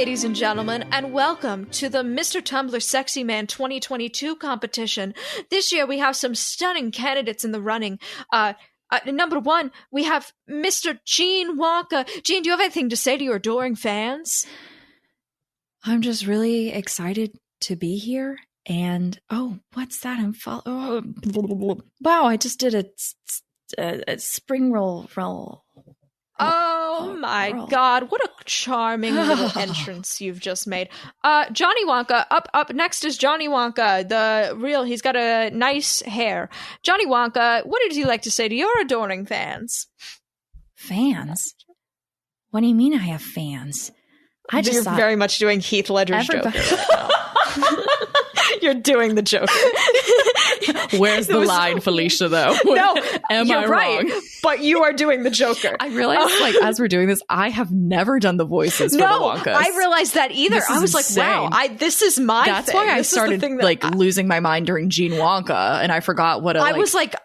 ladies and gentlemen, and welcome to the Mr. Tumblr Sexy Man 2022 competition. This year we have some stunning candidates in the running. Number one, we have Mr. Gene Wonka. Gene, do you have anything to say to your adoring fans? I'm just really excited to be here. And, what's that? Wow, I just did a spring roll. Oh my God, what a charming little entrance you've just made. Johnny Wonka, up next is Johnny Wonka, he's got a nice hair. Johnny Wonka, what did you like to say to your adoring fans? Fans? What do you mean I have fans? You're very much doing Heath Ledger's Joker right now. You're doing the Joker. Where's the line, Felicia, though? No, Am I right, wrong? but you are doing the Joker. I realized, as we're doing this, I have never done the voices for the Wonkas. I realized that either. I was insane. like, wow, this is my That's thing. why I This started losing my mind during Gene Wonka, and I forgot what I was like,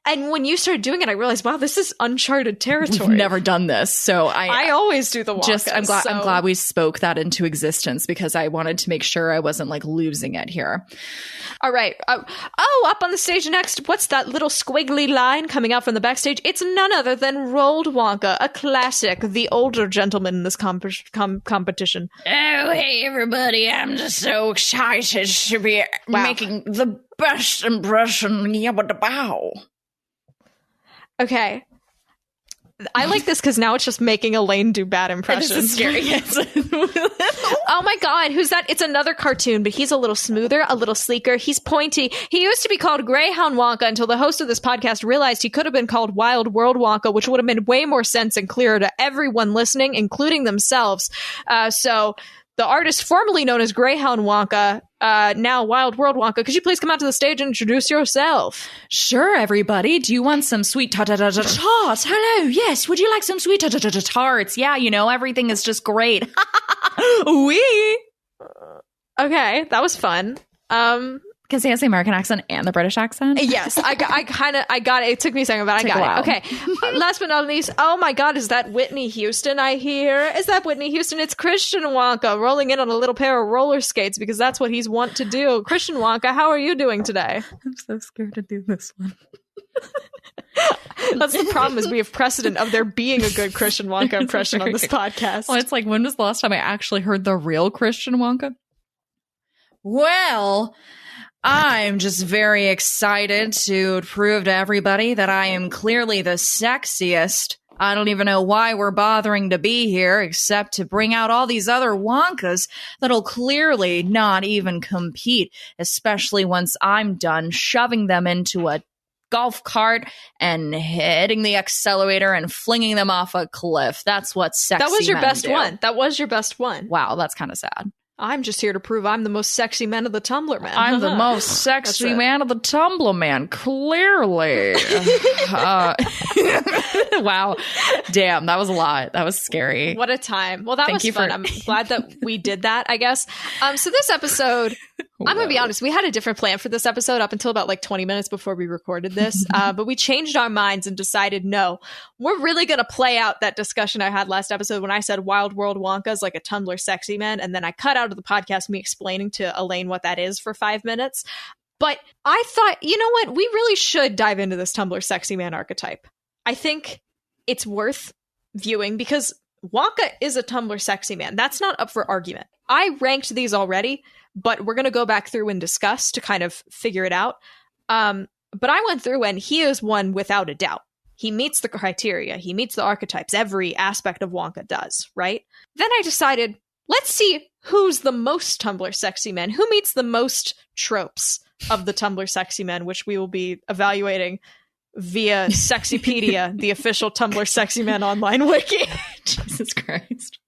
and when you started doing it, I realized, wow, this is uncharted territory. We've never done this, so I always do the Wonka. I'm glad we spoke that into existence because I wanted to make sure I wasn't losing it here. All right. Up on the stage next, what's that little squiggly line coming out from the backstage? It's none other than Rolled Wonka, a classic, the older gentleman in this competition. Oh, hey, everybody. I'm just so excited to be making the best impression. Yabba-da-bow. Okay. I like this because now it's just making Elaine do bad impressions. This is scary. Oh my God, who's that? It's another cartoon, but he's a little smoother, a little sleeker. He's pointy. He used to be called Greyhound Wonka until the host of this podcast realized he could have been called Wild World Wonka, which would have made way more sense and clearer to everyone listening, including themselves. So the artist formerly known as Greyhound Wonka, now Wild World Wonka, could you please come out to the stage and introduce yourself? Sure, everybody. Do you want some sweet tarts? Hello, yes. Would you like some sweet tarts? Yeah, everything is just great. Oui. Okay, that was fun. Can say it's the American accent and the British accent? Yes, I got it. It took me a second, but I got it. Okay. Last but not least, oh my God, is that Whitney Houston I hear? Is that Whitney Houston? It's Christian Wonka rolling in on a little pair of roller skates because that's what he's wont to do. Christian Wonka, how are you doing today? I'm so scared to do this one. That's the problem, is we have precedent of there being a good Christian Wonka impression on this podcast. Well, it's when was the last time I actually heard the real Christian Wonka? Well, I'm just very excited to prove to everybody that I am clearly the sexiest. I don't even know why we're bothering to be here except to bring out all these other Wonkas that'll clearly not even compete, especially once I'm done shoving them into a golf cart and hitting the accelerator and flinging them off a cliff. That's what sexy That was your men best do. one. That was your best one. Wow, that's kind of sad. I'm just here to prove I'm the most sexy man of the Tumblr man. I'm the most sexy man of the Tumblr man, clearly. Wow. Damn, that was a lot. That was scary. What a time. Well, that was fun. I'm glad that we did that, I guess. So this episode, I'm going to be honest, we had a different plan for this episode up until about 20 minutes before we recorded this. But we changed our minds and decided, no, we're really going to play out that discussion I had last episode when I said Wild World Wonka is like a Tumblr sexy man. And then I cut out of the podcast me explaining to Elaine what that is for 5 minutes. But I thought, you know what? We really should dive into this Tumblr sexy man archetype. I think it's worth viewing because Wonka is a Tumblr sexy man. That's not up for argument. I ranked these already, but we're going to go back through and discuss to kind of figure it out. But I went through and he is one without a doubt. He meets the criteria. He meets the archetypes. Every aspect of Wonka does, right? Then I decided, let's see who's the most Tumblr sexy man. Who meets the most tropes of the Tumblr sexy men, which we will be evaluating via Sexypedia, the official Tumblr sexy men online wiki. Jesus Christ.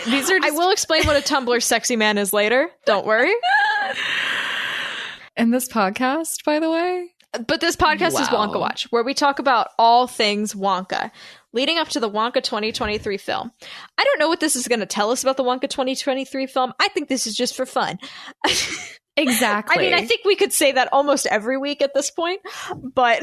These are I will explain what a Tumblr sexy man is later. Don't worry. And this podcast, by the way? But this podcast is Wonka Watch, where we talk about all things Wonka, leading up to the Wonka 2023 film. I don't know what this is going to tell us about the Wonka 2023 film. I think this is just for fun. Exactly. I mean, I think we could say that almost every week at this point, but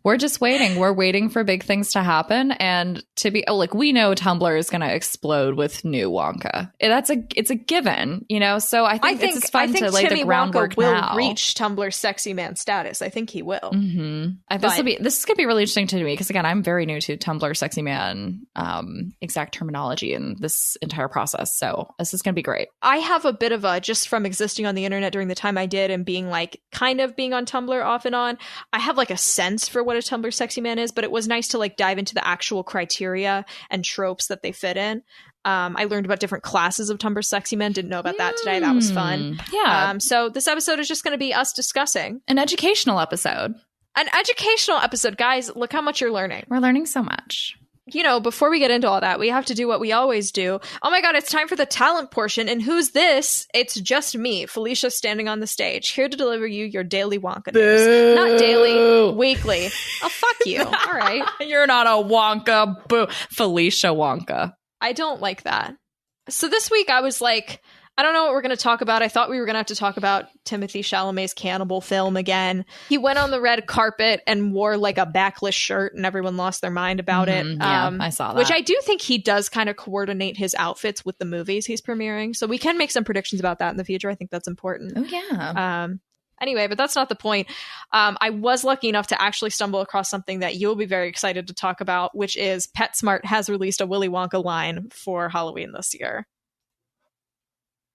We're just waiting. We're waiting for big things to happen, and to be we know Tumblr is going to explode with new Wonka. It's a given, So I think it's just fun to lay the groundwork Wonka will now. reach Tumblr's sexy man status. I think he will. Mm-hmm. This is going to be really interesting to me because again, I'm very new to Tumblr sexy man exact terminology in this entire process. So this is going to be great. I have a bit of a, just from existing on the internet during the time I did and being kind of being on Tumblr off and on, I have a sense for what a Tumblr sexy man is, but it was nice to dive into the actual criteria and tropes that they fit in. I learned about different classes of Tumblr sexy men. Didn't know about that today. That was fun. Yeah. So this episode is just going to be us discussing. An educational episode. An educational episode. Guys, look how much you're learning. We're learning so much. Before we get into all that, we have to do what we always do. Oh my God, it's time for the talent portion. And who's this? It's just me, Felicia, standing on the stage, here to deliver you your daily Wonka news. Not daily, weekly. Oh, fuck you. All right. You're not a Wonka. Boo. Felicia Wonka. I don't like that. So this week I was I don't know what we're going to talk about. I thought we were going to have to talk about Timothée Chalamet's cannibal film again. He went on the red carpet and wore a backless shirt and everyone lost their mind about it. Yeah, I saw that. Which I do think he does kind of coordinate his outfits with the movies he's premiering. So we can make some predictions about that in the future. I think that's important. Oh, yeah. Anyway, but that's not the point. I was lucky enough to actually stumble across something that you'll be very excited to talk about, which is PetSmart has released a Willy Wonka line for Halloween this year.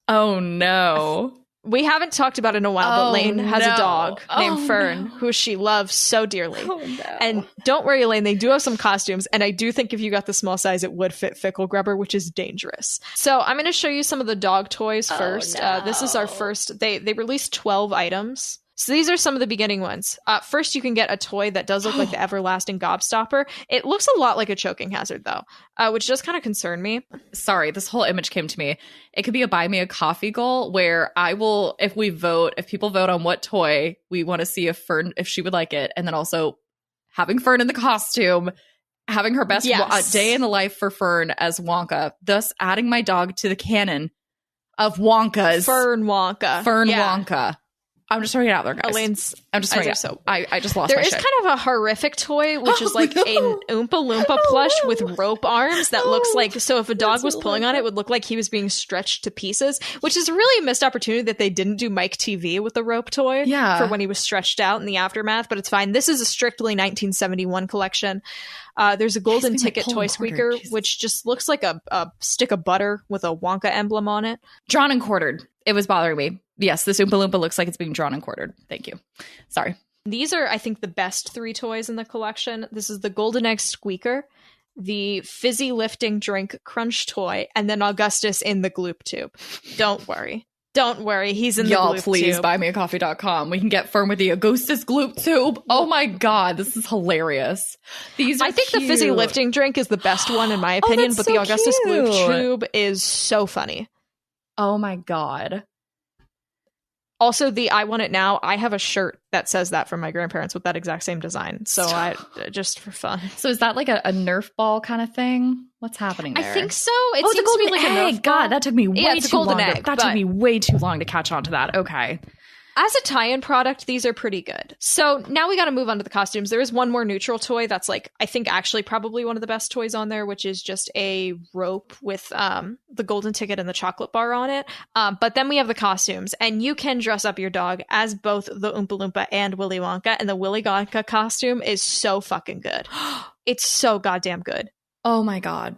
Oh, no. We haven't talked about it in a while, but Lane has a dog named Fern, who she loves so dearly. Oh, no. And don't worry, Elaine, they do have some costumes. And I do think if you got the small size, it would fit Fickle Grubber, which is dangerous. So I'm going to show you some of the dog toys first. No. This is our first. They released 12 items. So these are some of the beginning ones. First, you can get a toy that does look like the everlasting gobstopper. It looks a lot like a choking hazard, though, which does kind of concern me. Sorry, this whole image came to me. It could be a buy me a coffee goal where I will, if people vote on what toy we want to see if she would like it, and then also having Fern in the costume, having her best day in the life for Fern as Wonka, thus adding my dog to the canon of Wonkas. Fern Wonka. Wonka. I'm just throwing it out there, guys. I'm just throwing it out. So I just lost there my is shit. kind of a horrific toy, which is an Oompa Loompa plush with rope arms that looks like, so if a dog was pulling on it, it would look like he was being stretched to pieces, which is really a missed opportunity that they didn't do Mike TV with the rope toy for when he was stretched out in the aftermath, but it's fine. This is a strictly 1971 collection. There's a golden ticket toy squeaker, which just looks like a stick of butter with a Wonka emblem on it. Drawn and quartered. It was bothering me. Yes, this Oompa Loompa looks like it's being drawn and quartered. Thank you. Sorry. These are, I think, the best 3 toys in the collection. This is the Golden Egg Squeaker, the Fizzy Lifting Drink Crunch toy, and then Augustus in the Gloop Tube. Don't worry. He's in the Gloop Tube. Please buy me a coffee.com. We can get Firm with the Augustus Gloop Tube. Oh my God, this is hilarious. I think the Fizzy Lifting Drink is the best one in my opinion, but the Augustus Gloop Tube is so funny. Oh my God. Also, the I Want It Now, I have a shirt that says that from my grandparents with that exact same design. So I just for fun. So is that like a Nerf ball kind of thing? What's happening there? I think so. It seems seems to be like a Nerf ball. God, that took me way too long. That took me way too long to catch on to that. Okay. As a tie-in product, these are pretty good. So now we got to move on to the costumes. There is one more neutral toy that's I think actually probably one of the best toys on there, which is just a rope with the golden ticket and the chocolate bar on it. But then we have the costumes, and you can dress up your dog as both the Oompa Loompa and Willy Wonka, and the Willy Wonka costume is so fucking good. It's so goddamn good. Oh my God.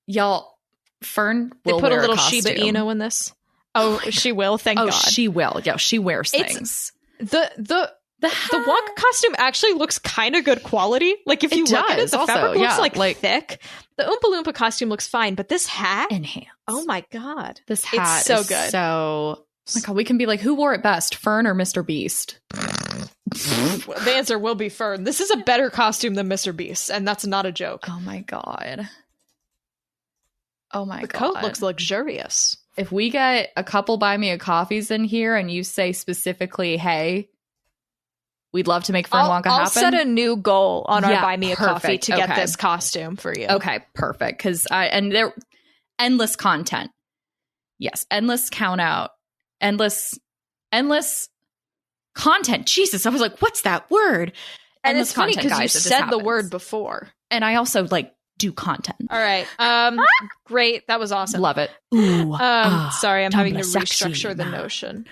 Y'all, Fern will They put wear a little costume. Shiba Inu in this. Oh, she will. Thank God. She will. Yeah, she wears things. The Wonka costume actually looks kind of good quality. Like if you look at it, the fabric looks like thick. The Oompa Loompa costume looks fine, but this hat, enhance. Oh my God, this hat is so is good. So, oh my God, we can be like, who wore it best, Fern or Mr. Beast? The answer will be Fern. This is a better costume than Mr. Beast, and that's not a joke. Oh my God. Oh my God. The coat looks luxurious. If we get a couple buy me a coffees in here and you say specifically, hey, we'd love to make Fern Wonka happen. I'll set a new goal on our buy me a coffee to get this costume for you. Okay, perfect. Because and there endless content. Yes, endless count out. Endless content. Jesus, I was like, what's that word? And endless it's funny content, because you guys. said the word before. And I also do content. All right. Great. That was awesome. Love it. Ooh, Sorry, I'm having to Tumblr sexy restructure the man. notion.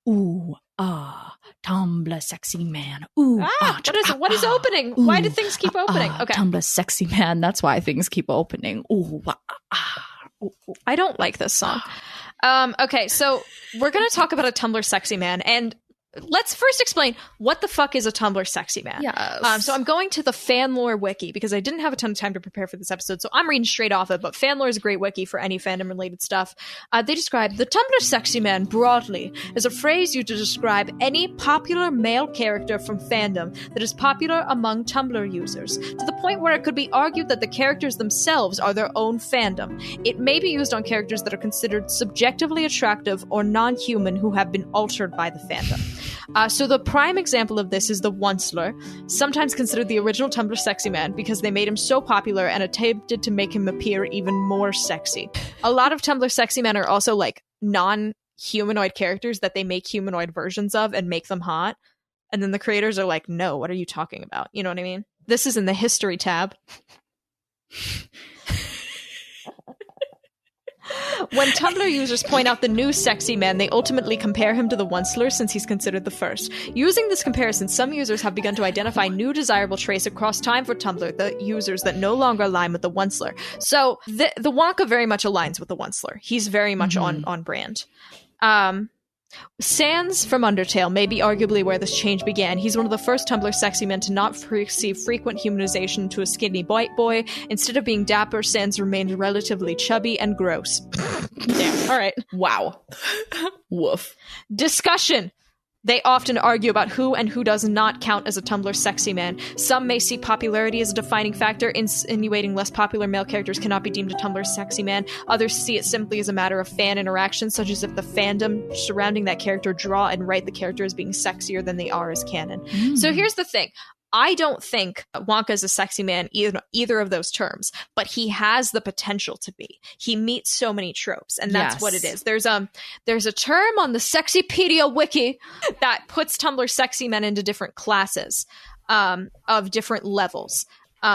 Ooh, Tumblr sexy man. Ooh, What is opening? Why do things keep opening? Okay. Tumblr sexy man. That's why things keep opening. Ooh, I don't like this song. Okay, so we're going to talk about a Tumblr sexy man, and let's first explain what the fuck is a Tumblr sexy man. Yes. So I'm going to the fanlore wiki because I didn't have a ton of time to prepare for this episode, so I'm reading straight off it, but fanlore is a great wiki for any fandom-related stuff. They describe the Tumblr sexy man broadly as a phrase used to describe any popular male character from fandom that is popular among Tumblr users, to the point where it could be argued that the characters themselves are their own fandom. It may be used on characters that are considered subjectively attractive or non-human who have been altered by the fandom. So the prime example of this is the Onceler, sometimes considered the original Tumblr sexy man because they made him so popular and attempted to make him appear even more sexy. A lot of Tumblr sexy men are also like non-humanoid characters that they make humanoid versions of and make them hot. And then the creators are like, no, what are you talking about? You know what I mean? This is in the history tab. When Tumblr users point out the new sexy man, they ultimately compare him to the Onceler since he's considered the first. Using this comparison, some users have begun to identify new desirable traits across time for Tumblr, the users that no longer align with the Onceler. So the Wonka very much aligns with the Onceler. He's very much on brand. Sans from Undertale may be arguably where this change began. He's one of the first Tumblr sexy men to not receive frequent humanization to a skinny white boy. Instead of being dapper, Sans remained relatively chubby and gross. Damn. All right. Wow. Woof. Discussion. They often argue about who and who does not count as a Tumblr sexy man. Some may see popularity as a defining factor, insinuating less popular male characters cannot be deemed a Tumblr sexy man. Others see it simply as a matter of fan interaction, such as if the fandom surrounding that character draw and write the character as being sexier than they are as canon. So here's the thing. I don't think Wonka is a sexy man either of those terms, but he has the potential to be. He meets so many tropes, and that's what it is. There's a term on the Sexypedia wiki that puts Tumblr sexy men into different classes of different levels.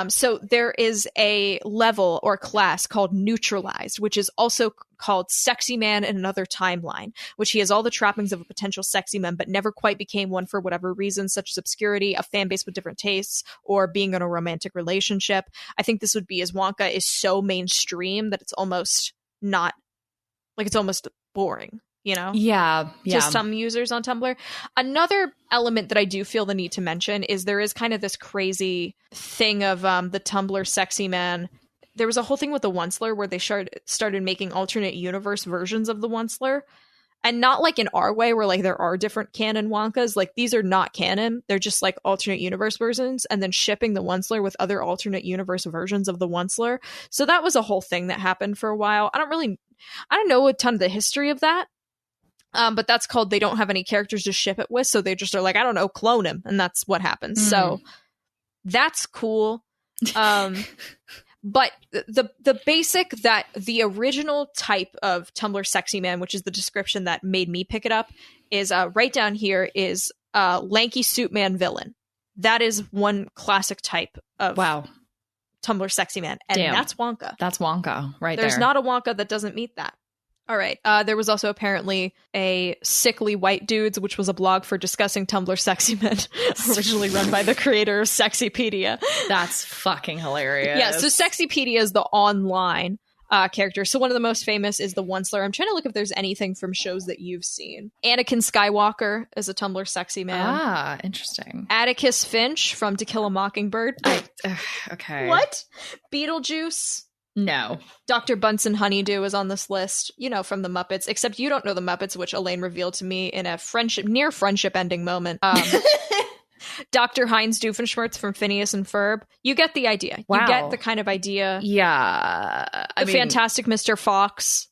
So there is a level or class called neutralized, which is also called sexy man in another timeline, which he has all the trappings of a potential sexy man, but never quite became one for whatever reason, such as obscurity, a fan base with different tastes, or being in a romantic relationship. I think this would be as Wonka is so mainstream that it's almost not, like it's almost boring. You know? Yeah. To some users on Tumblr. Another element that I do feel the need to mention is there is kind of this crazy thing of the Tumblr sexy man. There was a whole thing with the Onceler where they started making alternate universe versions of the Onceler. And not like in our way where like there are different canon Wonkas. Like these are not canon. They're just like alternate universe versions and then shipping the Onceler with other alternate universe versions of the Onceler. So that was a whole thing that happened for a while. I don't know a ton of the history of that. But that's called they don't have any characters to ship it with, so they just are like, I don't know, clone him, and that's what happens. So that's cool. But the basic that the original type of Tumblr sexy man, which is the description that made me pick it up, is right down here is lanky suit man villain. That is one classic type of Tumblr sexy man, and that's Wonka. That's Wonka right there. There's not a Wonka that doesn't meet that. All right. There was also apparently a Sickly White Dudes, which was a blog for discussing Tumblr sexy men, originally run by the creator of Sexypedia. That's fucking hilarious. Yeah, so Sexypedia is the online character. So one of the most famous is the Onceler. I'm trying to look if there's anything from shows that you've seen. Anakin Skywalker is a Tumblr sexy man. Ah, interesting. Atticus Finch from To Kill a Mockingbird. Okay. What? Beetlejuice. No. Dr. Bunsen Honeydew is on this list, you know, from the Muppets, except you don't know the Muppets, which Elaine revealed to me in a near friendship ending moment. Dr. Heinz Doofenshmirtz from Phineas and Ferb. You get the idea. Wow. You get the kind of idea. Yeah. The Fantastic Mr. Fox.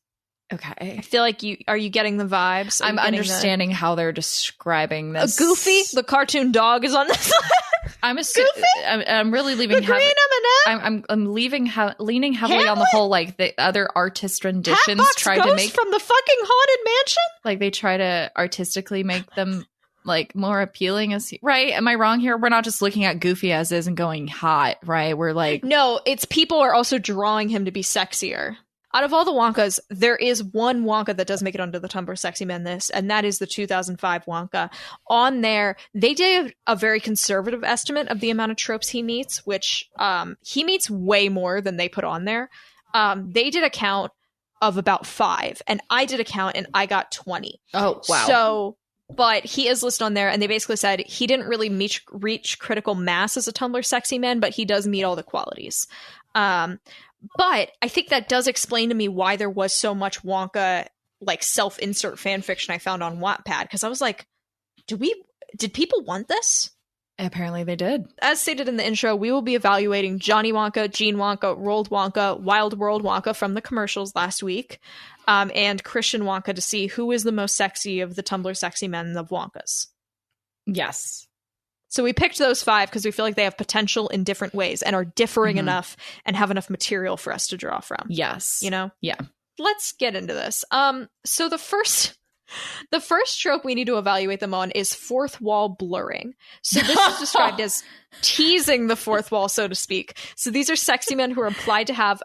Okay. I feel like are you getting the vibes? I'm understanding how they're describing this. Goofy, the cartoon dog, is on this list. I'm really leaving. The green M&M. I'm leaning heavily on the whole like the other artist renditions Hatbox tried to Ghost make from the fucking Haunted Mansion. Like they try to artistically make them like more appealing as right? Am I wrong here? We're not just looking at Goofy as is and going hot, right? We're like, no, it's people are also drawing him to be sexier. Out of all the Wonkas, there is one Wonka that does make it onto the Tumblr Sexyman list, and that is the 2005 Wonka. On there, they did a very conservative estimate of the amount of tropes he meets, which he meets way more than they put on there. They did a count of about 5, and I did a count, and I got 20. oh wow. So, but he is listed on there, and they basically said he didn't really reach critical mass as a Tumblr Sexyman, but he does meet all the qualities. But I think that does explain to me why there was so much Wonka like self-insert fan fiction I found on Wattpad, because I was like, did people want this? Apparently they did. As stated in the intro, we will be evaluating Johnny Wonka, Gene Wonka, Roald Wonka, Wild World Wonka from the commercials last week, and Christian Wonka to see who is the most sexy of the Tumblr Sexymen of Wonkas. Yes. So we picked those 5 because we feel like they have potential in different ways and are differing enough and have enough material for us to draw from. Yes. You know? Yeah. Let's get into this. So the first trope we need to evaluate them on is fourth wall blurring. So this is described as teasing the fourth wall, so to speak. So these are sexy men who are implied to have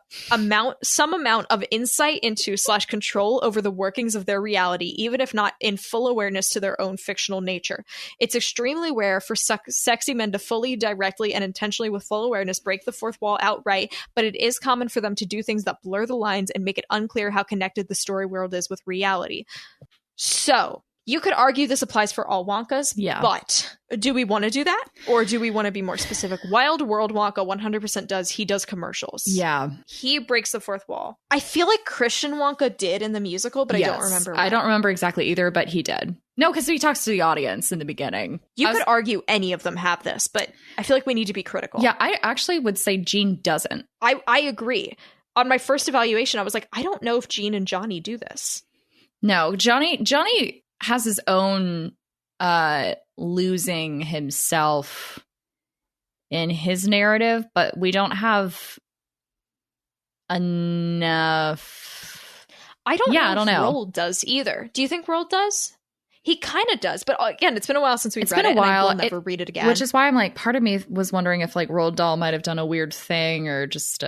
some amount of insight into / control over the workings of their reality, even if not in full awareness to their own fictional nature. It's extremely rare for sexy men to fully, directly, and intentionally with full awareness break the fourth wall outright, but it is common for them to do things that blur the lines and make it unclear how connected the story world is with reality. So you could argue this applies for all Wonkas, but do we want to do that? Or do we want to be more specific? Wild World Wonka 100% does. He does commercials. Yeah. He breaks the fourth wall. I feel like Christian Wonka did in the musical, but I don't remember when. I don't remember exactly either, but he did. No, because he talks to the audience in the beginning. You could argue any of them have this, but I feel like we need to be critical. Yeah, I actually would say Gene doesn't. I agree. On my first evaluation, I was like, I don't know if Gene and Johnny do this. No, Johnny has his own losing himself in his narrative, but we don't have enough. I don't know if Roald does either. Do you think Roald does? He kind of does, but again, it's been a while since we've read it. And I will never read it again. Which is why I'm like, part of me was wondering if like Roald Dahl might have done a weird thing or just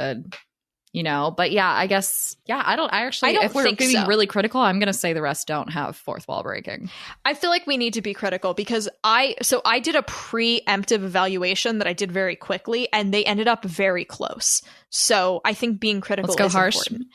but yeah, I guess, I don't if we're being really critical, I'm going to say the rest don't have fourth wall breaking. I feel like we need to be critical because I did a preemptive evaluation that I did very quickly and they ended up very close. So I think being critical is important.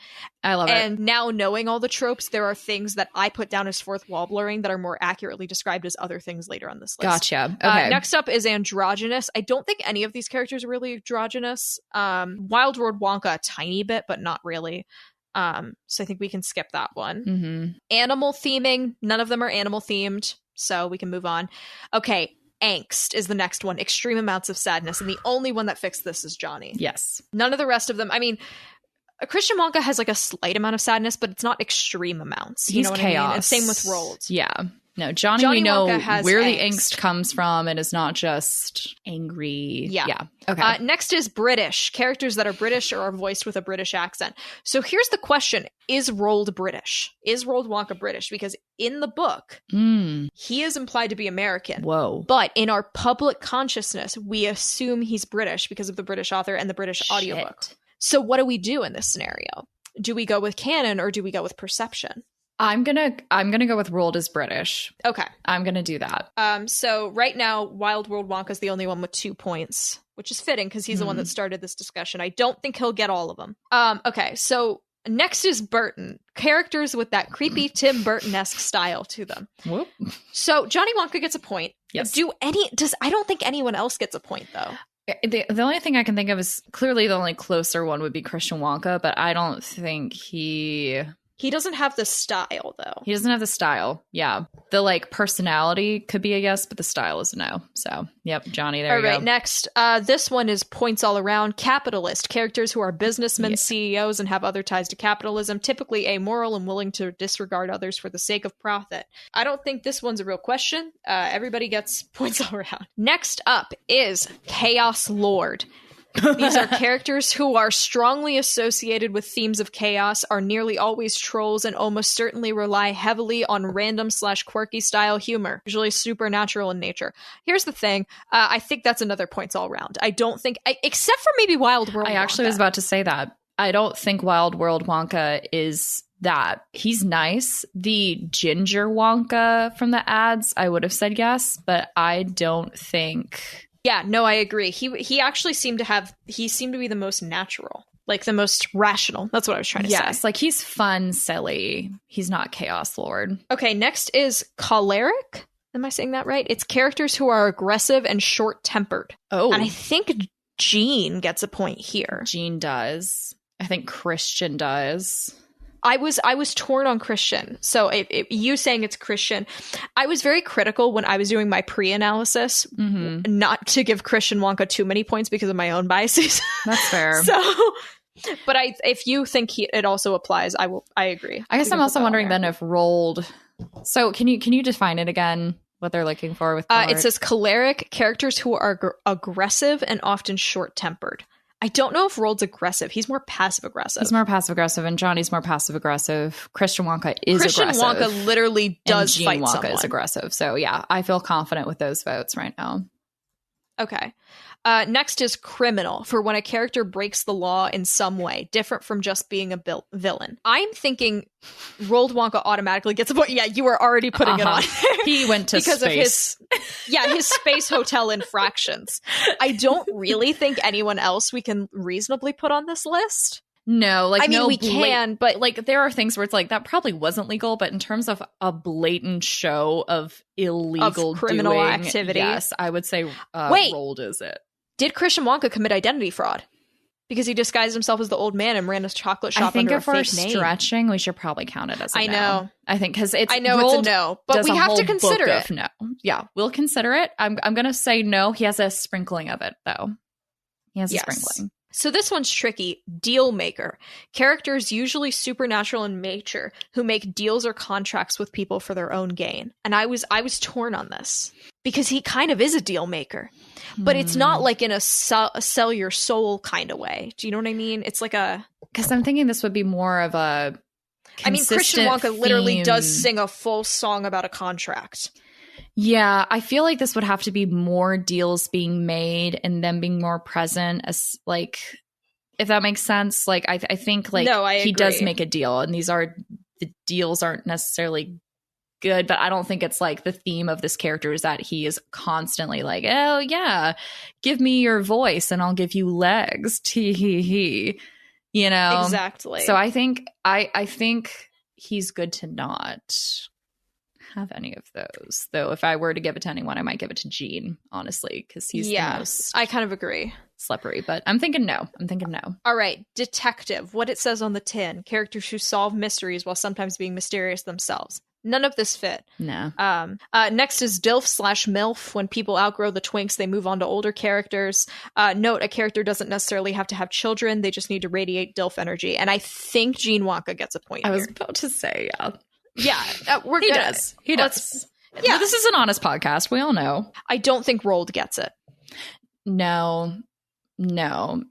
I love it. And now knowing all the tropes, there are things that I put down as fourth wall blurring that are more accurately described as other things later on this list. Gotcha. Okay. Next up is androgynous. I don't think any of these characters are really androgynous. Wild World Wonka, a tiny bit, but not really. So I think we can skip that one. Mm-hmm. Animal theming. None of them are animal themed, so we can move on. Okay. Angst is the next one. Extreme amounts of sadness. And the only one that fixed this is Johnny. Yes. None of the rest of them. I mean, Christian Wonka has like a slight amount of sadness, but it's not extreme amounts. He's chaos. I mean? And same with Roald. Yeah. No, Johnny we know where angst. The angst comes from and is not just angry. Yeah. Okay. Next is British. Characters that are British or are voiced with a British accent. So here's the question. Is Roald British? Is Roald Wonka British? Because in the book, he is implied to be American. Whoa. But in our public consciousness, we assume he's British because of the British author and the British audiobook. So what do we do in this scenario? Do we go with canon or do we go with perception? I'm gonna go with Roald as British. Okay. I'm gonna do that. So right now, Wild World Wonka is the only one with 2 points, which is fitting because he's the one that started this discussion. I don't think he'll get all of them. Okay, so next is Burton. Characters with that creepy Tim Burton-esque style to them. Whoop. So Johnny Wonka gets a point. Yes. I don't think anyone else gets a point though. The only thing I can think of is clearly the only closer one would be Christian Wonka, but I don't think he doesn't have the style though. He doesn't have the style. Yeah. The like personality could be a yes, but the style is a no. So, yep, Johnny, there you go. All right, next. This one is points all around. Capitalist. Characters who are businessmen, CEOs, and have other ties to capitalism, typically amoral and willing to disregard others for the sake of profit. I don't think this one's a real question. Everybody gets points all around. Next up is Chaos Lord. These are characters who are strongly associated with themes of chaos, are nearly always trolls, and almost certainly rely heavily on random/quirky style humor, usually supernatural in nature. Here's the thing. I think that's another points all round. I don't think, except for maybe Wild World I actually Wonka. was about to say that. I don't think Wild World Wonka is that. He's nice. The ginger Wonka from the ads, I would have said yes, but I don't think... Yeah, no, I agree. He actually seemed to be the most natural, like the most rational. That's what I was trying to say. Yes, like he's fun, silly. He's not Chaos Lord. Okay, next is choleric. Am I saying that right? It's characters who are aggressive and short-tempered. Oh. And I think Jean gets a point here. Jean does. I think Christian does. I was torn on Christian. So you saying it's Christian, I was very critical when I was doing my pre-analysis, not to give Christian Wonka too many points because of my own biases. That's fair. But if you think it also applies, I agree. I guess I'm also wondering then if rolled. So can you define it again? What they're looking for with it says choleric, characters who are aggressive and often short-tempered. I don't know if Rold's aggressive. He's more passive-aggressive. He's more passive-aggressive, and Johnny's more passive-aggressive. Christian Wonka is Christian aggressive. Christian Wonka literally does and fight Wonka someone. is aggressive. So yeah, I feel confident with those votes right now. Okay. Next is criminal, for when a character breaks the law in some way, different from just being a villain. I'm thinking Roald Wonka automatically gets a point. Yeah, you were already putting it on there. He went to because space. Of his space hotel infractions. I don't really think anyone else we can reasonably put on this list. No, like, I mean, no we can, but like there are things where it's like that probably wasn't legal, but in terms of a blatant show of illegal criminal doing, activity, yes, I would say Roald is it. Did Christian Wonka commit identity fraud? Because he disguised himself as the old man and ran a chocolate shop under a fake name. I think if we're stretching, we should probably count it as a no. I know. I think because it's it's a no, but we have to consider it. No. Yeah, we'll consider it. I'm going to say no. He has a sprinkling of it, though. He has a sprinkling. So this one's tricky. Deal maker. Characters usually supernatural in nature who make deals or contracts with people for their own gain. And I was torn on this because he kind of is a deal maker. But it's not like in a sell your soul kind of way. Do you know what I mean? It's like a... Because I'm thinking this would be more of a Christian Wonka literally theme. does sing a full song about a contract. Yeah, I feel like this would have to be more deals being made and them being more present, as like, if that makes sense. Like, I think like he does make a deal, and the deals aren't necessarily good, but I don't think it's like the theme of this character is that he is constantly like, oh yeah, give me your voice and I'll give you legs. Tee hee hee. You know? Exactly. So I think he's good to not have any of those. Though if I were to give it to anyone, I might give it to Jean, honestly, because he's the most I kind of agree. Slippery, but I'm thinking no. All right, detective. What it says on the tin. Characters who solve mysteries while sometimes being mysterious themselves. None of this fit. No. Next is DILF/MILF. When people outgrow the twinks, they move on to older characters. Note, a character doesn't necessarily have to have children. They just need to radiate DILF energy. And I think Gene Wonka gets a point here. I was about to say, yeah. Yeah, He does. Yeah, this is an honest podcast. We all know. I don't think Roald gets it. No,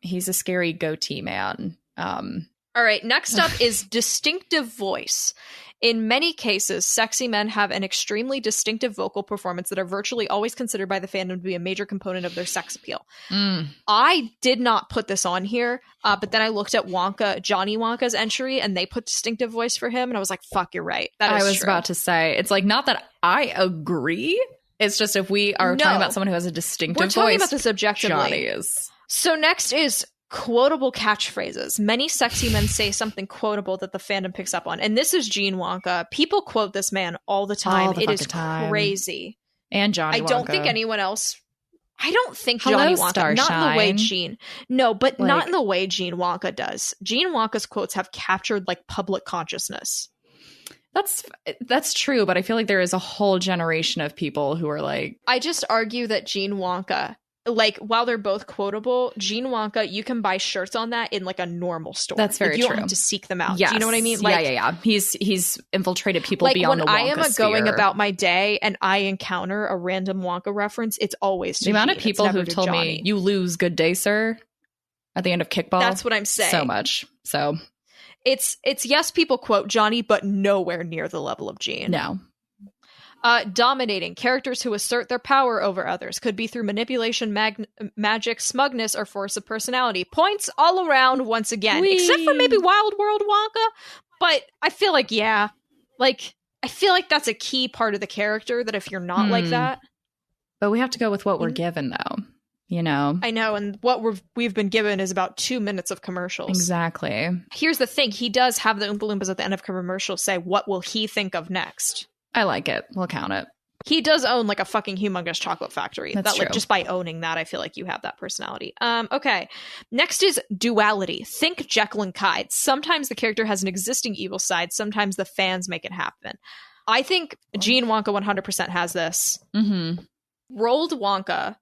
he's a scary goatee man. All right, next up is distinctive voice. In many cases, sexy men have an extremely distinctive vocal performance that are virtually always considered by the fandom to be a major component of their sex appeal. I did not put this on here, but then I looked at Johnny Wonka's entry, and they put distinctive voice for him, and I was like, fuck, you're right. That is I was true. about to say, it's like, not that I agree. It's just if we are talking about someone who has a distinctive voice. We're talking about this objectively. Johnny is. So next is quotable catchphrases. Many sexy men say something quotable that the fandom picks up on. And this is Gene Wonka. People quote this man all the time. It is crazy. And Johnny Wonka. I don't think anyone else... I don't think Hello, Johnny Wonka... Starshine. Not in the way Gene... No, but not in the way Gene Wonka does. Gene Wonka's quotes have captured like public consciousness. That's true, but I feel like there is a whole generation of people who are like... I just argue that Gene Wonka... Like, while they're both quotable, Gene Wonka, you can buy shirts on that in like a normal store. That's very true. You don't have to seek them out. Yes. Do you know what I mean? Like, yeah. He's infiltrated people like beyond the Wonka when I am sphere. going about my day and I encounter a random Wonka reference, it's always to the amount Gene. of people who've told me, "You lose, good day, sir." at the end of Kickball. That's what I'm saying. So much. So it's yes, people quote Johnny, but nowhere near the level of Gene. no. Dominating. Characters who assert their power over others. Could be through manipulation, magic, smugness, or force of personality. Points all around once again. Whee! Except for maybe Wild World Wonka. But I feel like, yeah. Like, I feel like that's a key part of the character, that if you're not like that. But we have to go with what we're given, though. You know? I know, and what we've been given is about 2 minutes of commercials. Exactly. Here's the thing. He does have the Oompa Loompas at the end of commercials say, what will he think of next? I like it. We'll count it. He does own like a fucking humongous chocolate factory. That's true. Like, just by owning that, I feel like you have that personality. Okay. Next is duality. Think Jekyll and Hyde. Sometimes the character has an existing evil side. Sometimes the fans make it happen. I think Gene Wonka 100% has this. Mm-hmm. Roald Wonka.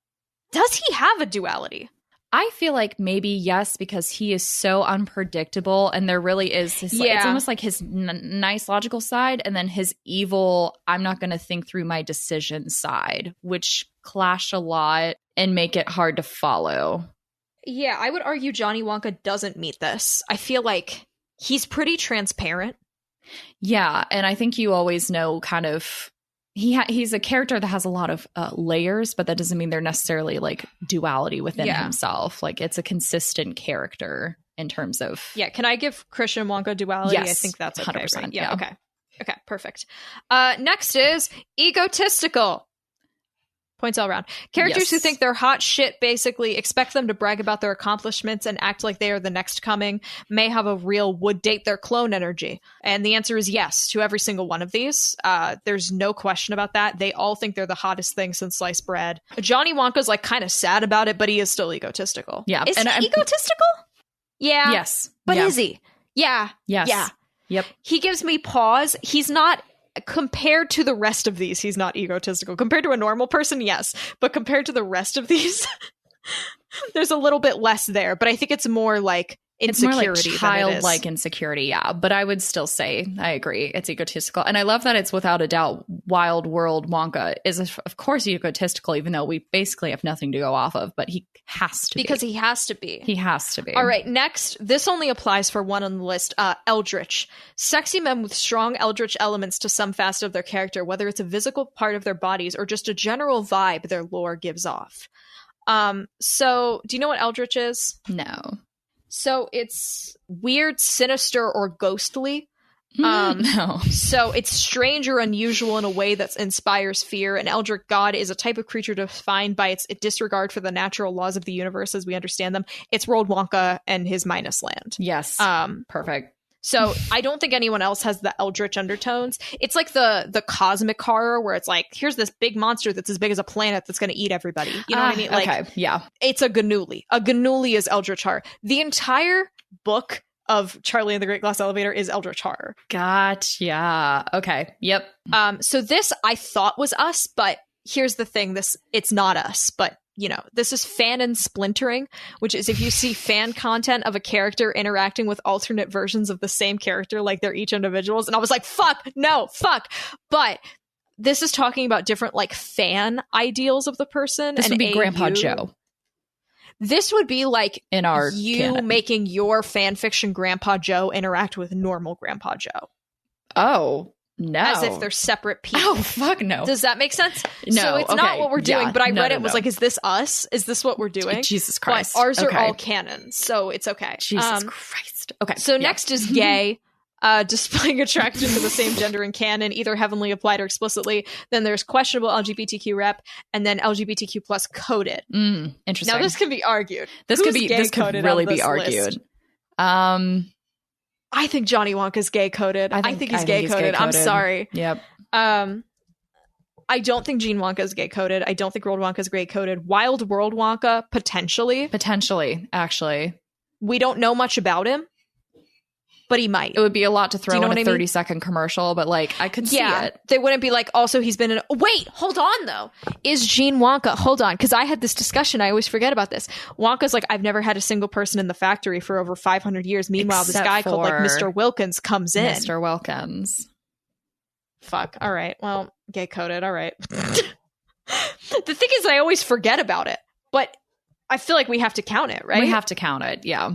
Does he have a duality? I feel like maybe yes, because he is so unpredictable, and there really is this, it's almost like his nice logical side and then his evil, I'm not going to think through my decision side, which clash a lot and make it hard to follow. Yeah, I would argue Johnny Wonka doesn't meet this. I feel like he's pretty transparent. Yeah, and I think you always know kind of he's a character that has a lot of layers, but that doesn't mean they're necessarily like duality within himself. Like, it's a consistent character in terms of... Yeah, can I give Christian Wonka duality? Yes, I think that's okay, 100%. right? Yeah. Okay, perfect. Next is egotistical. Points all around. Characters who think they're hot shit, basically expect them to brag about their accomplishments and act like they are the next coming, may have a real would date their clone energy. And the answer is yes to every single one of these. There's no question about that. They all think they're the hottest thing since sliced bread. Johnny Wonka's like kind of sad about it, but he is still egotistical. Yeah. Is he egotistical? Yeah. Yes. But is he? Yeah. Yes. Yeah. Yep. He gives me pause. He's not... Compared to the rest of these, he's not egotistical. Compared to a normal person, yes. But compared to the rest of these, there's a little bit less there. But I think it's more like insecurity. It's more like childlike insecurity, yeah. But I would still say, I agree, it's egotistical. And I love that it's without a doubt Wild World Wonka is, of course, egotistical, even though we basically have nothing to go off of. But he has to be. Because he has to be. He has to be. All right, next. This only applies for one on the list. Eldritch. Sexy men with strong eldritch elements to some facet of their character, whether it's a physical part of their bodies or just a general vibe their lore gives off. So, do you know what eldritch is? No. So it's weird, sinister, or ghostly. No. So it's strange or unusual in a way that inspires fear. An eldritch god is a type of creature defined by its disregard for the natural laws of the universe as we understand them. It's Roald Wonka and his Minus Land. Yes. Perfect. So I don't think anyone else has the eldritch undertones. It's like the cosmic horror where it's like, here's this big monster that's as big as a planet that's going to eat everybody. You know what I mean? Like, okay, yeah. It's a Gannuli. A Gannuli is eldritch horror. The entire book of Charlie and the Great Glass Elevator is eldritch horror. Gotcha. Okay. Yep. So this I thought was us, but here's the thing. It's not us, but you know, this is fan and splintering, which is if you see fan content of a character interacting with alternate versions of the same character, like they're each individuals. And I was like, fuck. But this is talking about different like fan ideals of the person. This would be Grandpa Joe. This would be like in our canon. Making your fan fiction Grandpa Joe interact with normal Grandpa Joe. Oh, no. As if they're separate people. Oh, fuck no. Does that make sense? No. So it's not what we're doing, but I read it was like, is this us? Is this what we're doing? Jesus Christ. But ours are all canon, so it's okay. Jesus Christ. Okay. So next is gay. Displaying attraction to the same gender in canon, either heavily applied or explicitly. Then there's questionable LGBTQ rep, and then LGBTQ plus coded. Interesting. Now this can be argued. This could really be argued. I think Johnny Wonka's gay coded. I think he's gay coded. I'm sorry. Yep. I don't think Gene Wonka is gay coded. I don't think Roald Wonka is gay coded. Wild World Wonka, potentially. Potentially, actually. We don't know much about him, but he might. It would be a lot to throw in a 30-second commercial, but like I could see it. They wouldn't be like, also he's been in wait, hold on though. Is Gene Wonka, hold on, because I had this discussion, I always forget about this. Wonka's like, I've never had a single person in the factory for over 500 years. Meanwhile, this guy called like Mr. Wilkins comes in. Mr. Wilkins. Fuck. All right. Well, gay coded. All right. The thing is, I always forget about it. But I feel like we have to count it, right? We have to count it, yeah.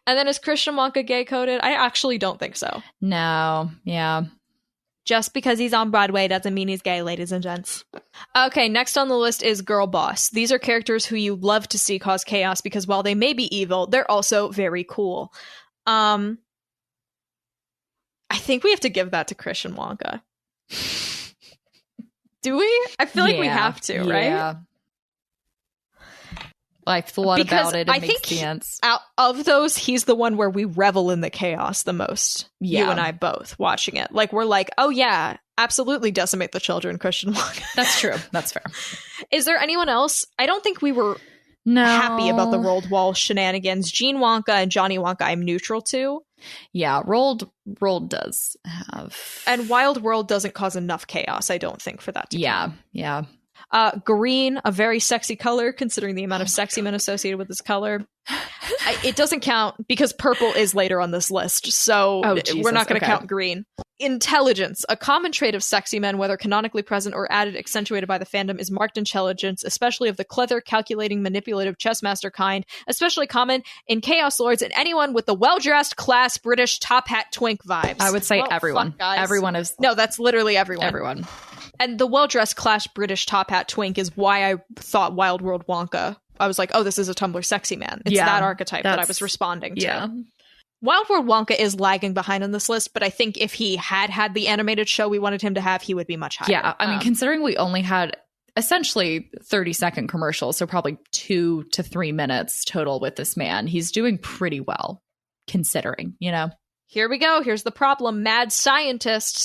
And then is Christian Wonka gay coded? I actually don't think so. No, yeah. Just because he's on Broadway doesn't mean he's gay, ladies and gents. Okay, next on the list is Girl Boss. These are characters who you love to see cause chaos because while they may be evil, they're also very cool. I think we have to give that to Christian Wonka. Do we? I feel like we have to, right? Yeah. I thought about it. It makes sense. Out of those, he's the one where we revel in the chaos the most. Yeah. You and I both watching it. Like, we're like, oh yeah, absolutely decimate the children, Christian Wonka. That's true. That's fair. Is there anyone else? I don't think we were happy about the Roald Wall shenanigans. Gene Wonka and Johnny Wonka, I'm neutral to. Yeah, Roald does have. And Wild World doesn't cause enough chaos, I don't think, for that to count. Yeah. Green, a very sexy color, considering the amount of Sexyman associated with this color. It doesn't count because purple is later on this list, so we're not going to count green. Intelligence, a common trait of Sexymen, whether canonically present or added, accentuated by the fandom, is marked intelligence, especially of the clever, calculating, manipulative chessmaster kind, especially common in Chaos Lords and anyone with the well-dressed, class, British, top hat twink vibes. I would say everyone. Everyone is. No, that's literally everyone. Everyone. And the well-dressed, class, British, top hat twink is why I thought Wild World Wonka. I was like, oh, this is a Tumblr sexy man. It's that archetype that I was responding to. Yeah. Wild World Wonka is lagging behind on this list, but I think if he had the animated show we wanted him to have, he would be much higher. Yeah, I mean, considering we only had essentially 30-second commercials, so probably 2 to 3 minutes total with this man, he's doing pretty well, considering, you know? Here we go. Here's the problem. Mad scientist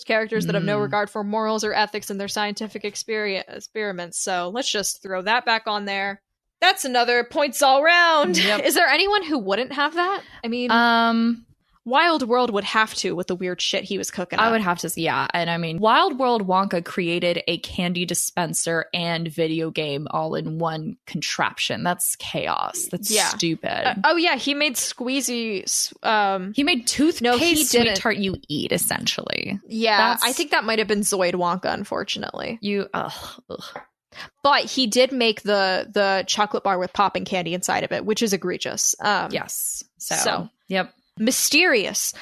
characters that have no regard for morals or ethics in their scientific experiments. So let's just throw that back on there. That's another points all round. Yep. Is there anyone who wouldn't have that? I mean, Wild World would have to with the weird shit he was cooking up. I would have to, yeah. And I mean, Wild World Wonka created a candy dispenser and video game all in one contraption. That's chaos. That's stupid. Oh yeah, he made Squeezy. He made toothpaste sweet tart you eat, essentially. Yeah, I think that might have been Zoid Wonka, unfortunately. But he did make the chocolate bar with popping candy inside of it, which is egregious. Yes. So, yep. Mysterious.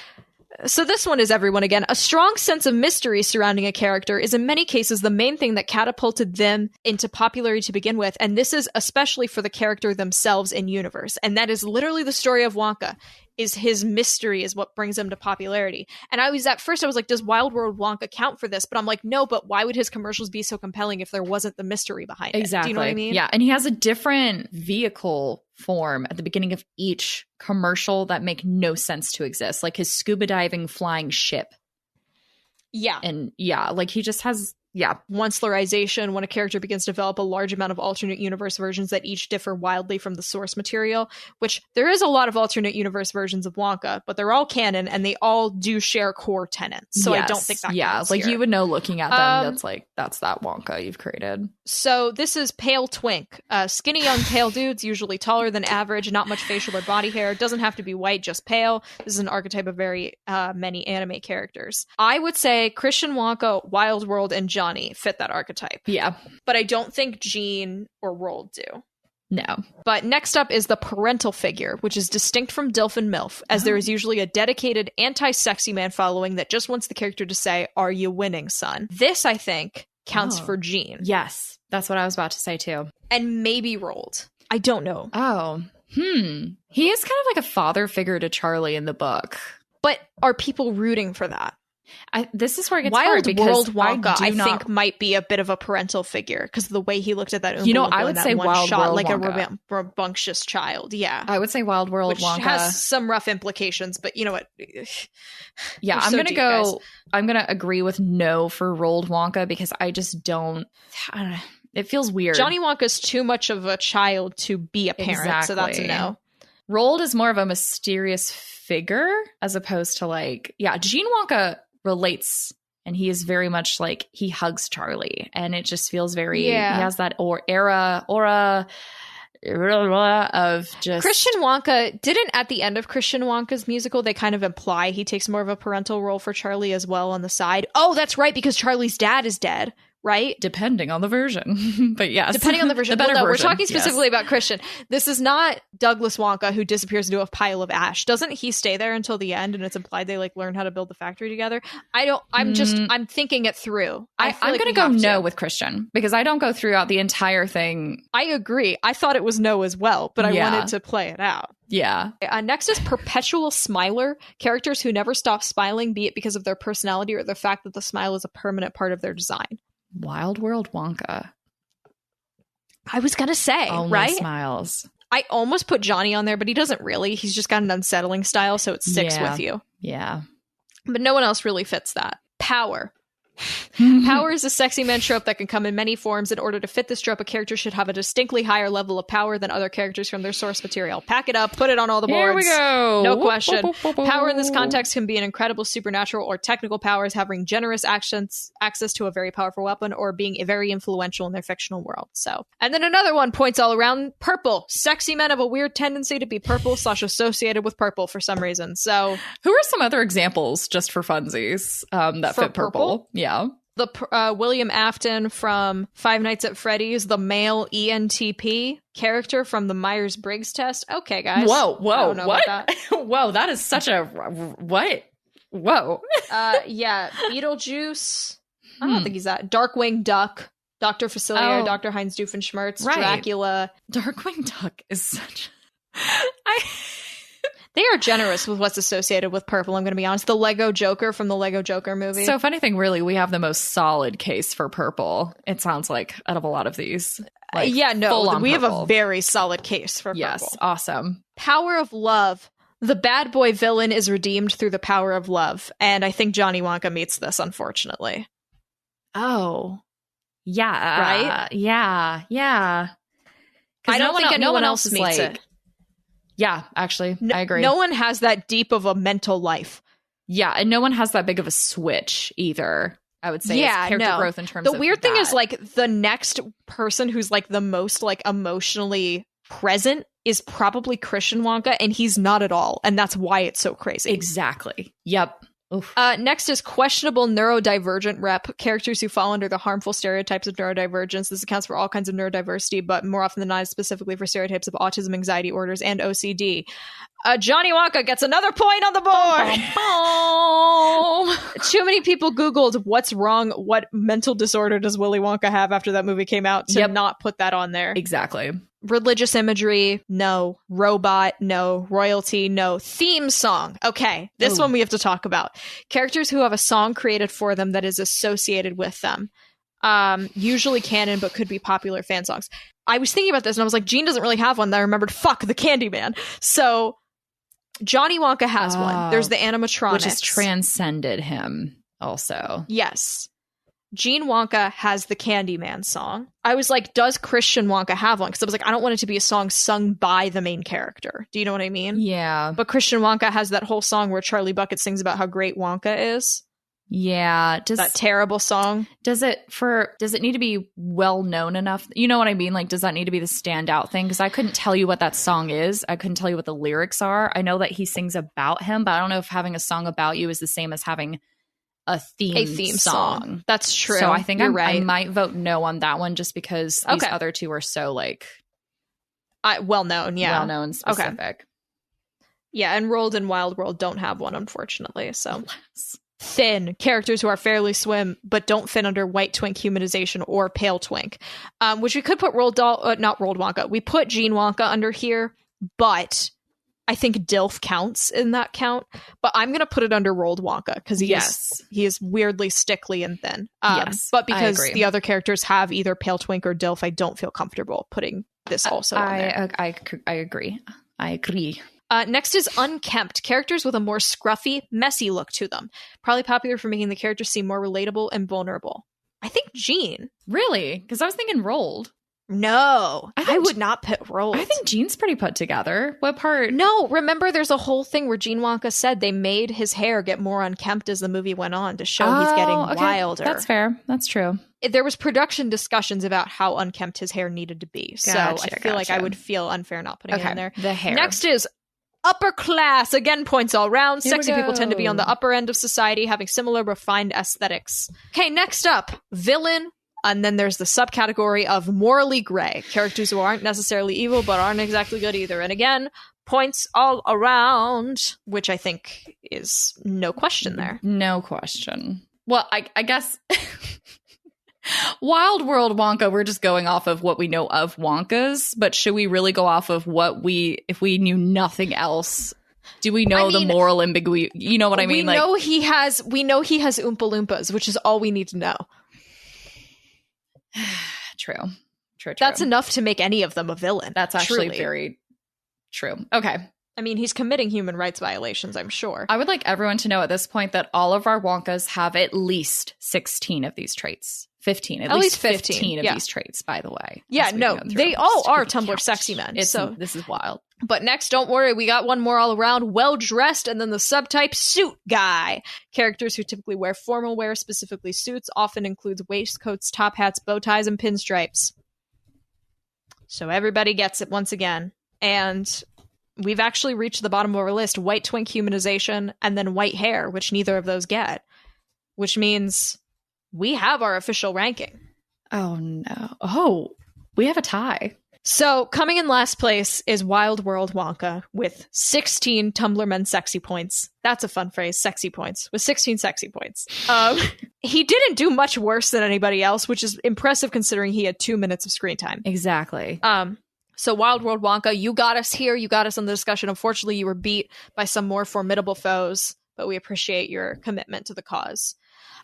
So this one is everyone again. A strong sense of mystery surrounding a character is in many cases the main thing that catapulted them into popularity to begin with, and this is especially for the character themselves in universe. And that is literally the story of Wonka, is his mystery is what brings him to popularity. And I was like, does Wild World Wonka count for this? But I'm like, no, but why would his commercials be so compelling if there wasn't the mystery behind it? Exactly. Do you know what I mean? Yeah, and he has a different vehicle form at the beginning of each commercial that make no sense to exist, like his scuba diving flying ship. Yeah. And like he just has Once-lerization, when a character begins to develop a large amount of alternate universe versions that each differ wildly from the source material, which there is a lot of alternate universe versions of Wonka, but they're all canon and they all do share core tenets. So I don't think that counts like here. You would know looking at them, that's that Wonka you've created. So this is Pale Twink. Skinny young pale dudes, usually taller than average, not much facial or body hair. Doesn't have to be white, just pale. This is an archetype of very many anime characters. I would say Christian Wonka, Wild World, and Johnny fit that archetype. Yeah. But I don't think Gene or Roald do. No. But next up is the parental figure, which is distinct from DILF and MILF, as there is usually a dedicated anti-sexy man following that just wants the character to say, "Are you winning, son?" This, I think, counts for Gene. Yes. That's what I was about to say, too. And maybe Roald. I don't know. Oh. He is kind of like a father figure to Charlie in the book. But are people rooting for that? This is where it gets hard because Wild World Wonka, I think, might be a bit of a parental figure because of the way he looked at that. I would say Wild World like Wonka. A rambunctious child. Yeah, I would say Wild World which Wonka has some rough implications, but you know what? Yeah, I'm gonna go. Guys. I'm gonna agree with no for Roald Wonka because I just don't. It feels weird. Johnny Wonka's too much of a child to be a parent, so that's a no. Roald is more of a mysterious figure as opposed to Gene Wonka relates and he is very much like he hugs Charlie and it just feels very he has that aura of just Christian Wonka didn't at the end of Christian Wonka's musical they kind of imply he takes more of a parental role for Charlie as well on the side. Oh, that's right, because Charlie's dad is dead, right? Depending on the version. But yes. Depending on the version. The better Well, no, version. we're talking specifically about Christian. This is not Douglas Wonka who disappears into a pile of ash. Doesn't he stay there until the end and it's implied they like learn how to build the factory together? I'm thinking it through. I'm going to go no with Christian because I don't go throughout the entire thing. I agree. I thought it was no as well, but I wanted to play it out. Yeah. Next is perpetual smiler. Characters who never stop smiling, be it because of their personality or the fact that the smile is a permanent part of their design. Wild World Wonka. I was gonna say, Only right? Smiles. I almost put Johnny on there, but he doesn't really. He's just got an unsettling style, so it sticks with you. Yeah. But no one else really fits that. Power. Power is a sexy man trope that can come in many forms. In order to fit this trope, a character should have a distinctly higher level of power than other characters from their source material. Pack it up, put it on all the boards. Here we go. No question. Power in this context can be an incredible supernatural or technical powers, having generous access to a very powerful weapon, or being very influential in their fictional world. So, and then another one, points all around. Purple. Sexy men have a weird tendency to be purple / associated with purple for some reason. So, who are some other examples, just for funsies, that fit purple? Yeah. The William Afton from Five Nights at Freddy's, the male ENTP character from the Myers-Briggs test. Okay, guys. Whoa, what? That. Whoa, that is such a what? Whoa. Yeah, Beetlejuice. I don't think he's that. Darkwing Duck, Dr. Facilier, Dr. Heinz Doofenshmirtz, right. Dracula. Darkwing Duck is such. They are generous with what's associated with purple, I'm going to be honest. The Lego Joker from the Lego Joker movie. So, funny thing, really, we have the most solid case for purple, it sounds like, out of a lot of these. Like, yeah, no, we purple. have a very solid case for purple. Yes, awesome. Power of love. The bad boy villain is redeemed through the power of love. And I think Johnny Wonka meets this, unfortunately. Oh. Yeah. Right? Yeah. I don't think anyone else meets it. Yeah, actually, I agree. No one has that deep of a mental life. Yeah, and no one has that big of a switch either, I would say. Yeah, character growth in terms of the weird thing is, like, the next person who's, like, the most, like, emotionally present is probably Christian Wonka, and he's not at all. And that's why it's so crazy. Exactly. Yep. Next is questionable neurodivergent rep, characters who fall under the harmful stereotypes of neurodivergence. This accounts for all kinds of neurodiversity, but more often than not, specifically for stereotypes of autism, anxiety orders, and OCD. Johnny Wonka gets another point on the board. Too many people Googled what's wrong, what mental disorder does Willy Wonka have after that movie came out to not put that on there. Exactly. Religious imagery, no. Robot, no. Royalty, no. Theme song. Okay, this one we have to talk about. Characters who have a song created for them that is associated with them. Usually canon, but could be popular fan songs. I was thinking about this and I was like, Gene doesn't really have one. That I remembered, the Candyman. So Johnny Wonka has one. There's the animatronics. Which has transcended him also. Yes. Gene Wonka has the Candyman song. I was like, does Christian Wonka have one? Because I was like, I don't want it to be a song sung by the main character. Do you know what I mean? Yeah. But Christian Wonka has that whole song where Charlie Bucket sings about how great Wonka is. Yeah. That terrible song. Does it need to be well known enough? You know what I mean? Like, does that need to be the standout thing? Because I couldn't tell you what that song is. I couldn't tell you what the lyrics are. I know that he sings about him, but I don't know if having a song about you is the same as having a theme song. That's true. So I think right. I might vote no on that one just because these other two are so like well known. Yeah, well known, specific. Okay. Yeah, Enrolled and Wild World don't have one, unfortunately. So thin characters who are fairly swim but don't fit under white twink humanization or pale twink, which we could put not Rolled Wonka. We put Gene Wonka under here, but I think Dilf counts in that count, but I'm going to put it under Rolled Wonka because he is weirdly stickly and thin. But because the other characters have either Pale Twink or Dilf, I don't feel comfortable putting this also on there. I agree. Next is unkempt, characters with a more scruffy, messy look to them. Probably popular for making the characters seem more relatable and vulnerable. I think Gene. Really? Because I was thinking Rolled. No, I would not put Rolled. I think Gene's pretty put together. What part? No, remember there's a whole thing where Gene Wonka said they made his hair get more unkempt as the movie went on to show he's getting wilder. That's fair. That's true. There was production discussions about how unkempt his hair needed to be. So I feel like I would feel unfair not putting it in there. The hair. Next is upper class. Again, points all round. Sexy people tend to be on the upper end of society, having similar refined aesthetics. Okay, next up, villain And then there's the subcategory of morally gray, characters who aren't necessarily evil but aren't exactly good either. And again, points all around, which I think is no question there. No question. Well, I guess Wild World Wonka, we're just going off of what we know of Wonkas, but should we really go off of if we knew nothing else? Do we know the moral ambiguity? You know what I mean? We know he has Oompa Loompas, which is all we need to know. True. That's enough to make any of them a villain. That's actually very true. Okay. I mean, he's committing human rights violations, I'm sure. I would like everyone to know at this point that all of our Wonkas have at least 16 of these traits. 15. At least 15 of these traits, by the way. Yeah, no, they all are Tumblr sexy men. So this is wild. But next, don't worry, we got one more all around, well-dressed, and then the subtype suit guy. Characters who typically wear formal wear, specifically suits, often includes waistcoats, top hats, bow ties, and pinstripes. So everybody gets it once again. And we've actually reached the bottom of our list, white twink humanization, and then white hair, which neither of those get. Which means we have our official ranking. Oh, no. Oh, we have a tie. So, coming in last place is Wild World Wonka with 16 Tumblr men sexy points. That's a fun phrase, sexy points, with 16 sexy points. He didn't do much worse than anybody else, which is impressive considering he had 2 minutes of screen time. Exactly. So, Wild World Wonka, you got us here. You got us on the discussion. Unfortunately, you were beat by some more formidable foes, but we appreciate your commitment to the cause.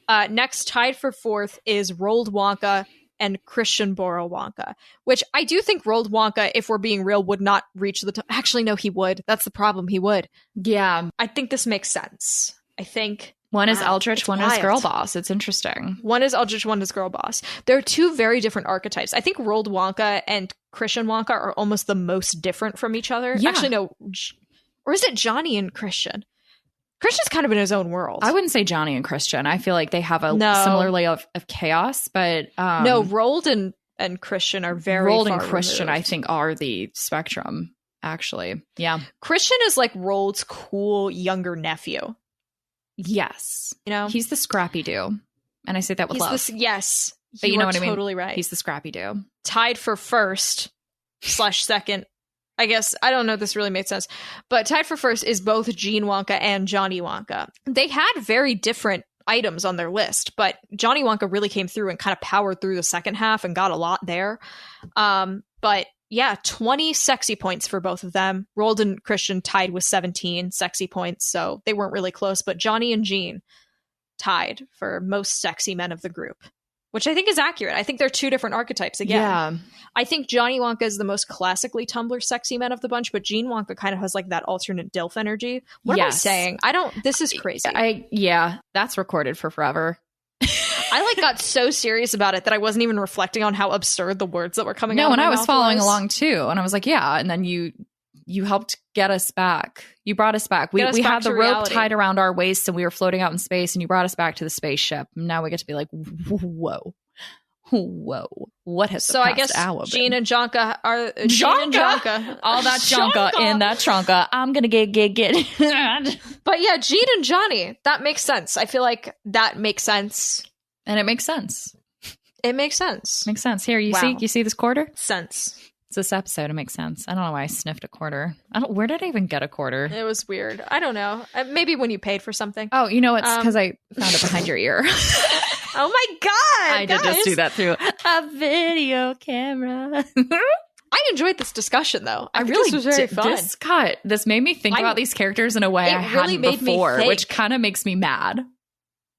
Next, tied for fourth is Rolled Wonka and Christian Borle Wonka, which I do think Rolled Wonka, if we're being real, would not reach the top. Actually, no, he would. That's the problem. He would. Yeah. I think this makes sense. I think one is Eldritch, one is Girl Boss. It's interesting. One is Eldritch, one is Girl Boss. They're two very different archetypes. I think Rolled Wonka and Christian Wonka are almost the most different from each other. Yeah. Actually, no. Or is it Johnny and Christian? Christian's kind of in his own world. I wouldn't say Johnny and Christian. I feel like they have a similar layer of chaos, but no, Rolled and Christian are very Rolled far and Christian, removed. I think, are the spectrum. Actually, yeah. Christian is like Rolled's cool younger nephew. Yes, you know, he's the scrappy do, and I say that with love. Yes, but you know what I mean. Totally right. He's the scrappy do. Tied for first/second. I guess, I don't know if this really made sense, but tied for first is both Gene Wonka and Johnny Wonka. They had very different items on their list, but Johnny Wonka really came through and kind of powered through the second half and got a lot there. But yeah, 20 sexy points for both of them. Rolled and Christian tied with 17 sexy points, so they weren't really close, but Johnny and Gene tied for most sexy men of the group, which I think is accurate. I think they're two different archetypes again. Yeah. I think Johnny Wonka is the most classically Tumblr sexy men of the bunch, but Gene Wonka kind of has like that alternate DILF energy. What am I saying? This is crazy. Yeah, that's recorded for forever. I like got so serious about it that I wasn't even reflecting on how absurd the words that were coming out. No, and I was following along too. And I was like, yeah. And then you helped get us back. You brought us back. We had the rope tied around our waists and we were floating out in space and you brought us back to the spaceship. Now we get to be like, whoa. What has so? I guess Gene and Jonka are Gene and Jonka. All that Jonka in that Chonka. I'm gonna get. But yeah, Gene and Johnny. That makes sense. I feel like that makes sense, and it makes sense. It makes sense. Makes sense. Here, you see this quarter? Sense. It's this episode. It makes sense. I don't know why I sniffed a quarter. Where did I even get a quarter? It was weird. I don't know. Maybe when you paid for something. Oh, you know, it's because I found it behind your ear. Oh my god! I did just do that through a video camera. I enjoyed this discussion, though. I really this was very fun. This made me think about these characters in a way I hadn't before, which kind of makes me mad.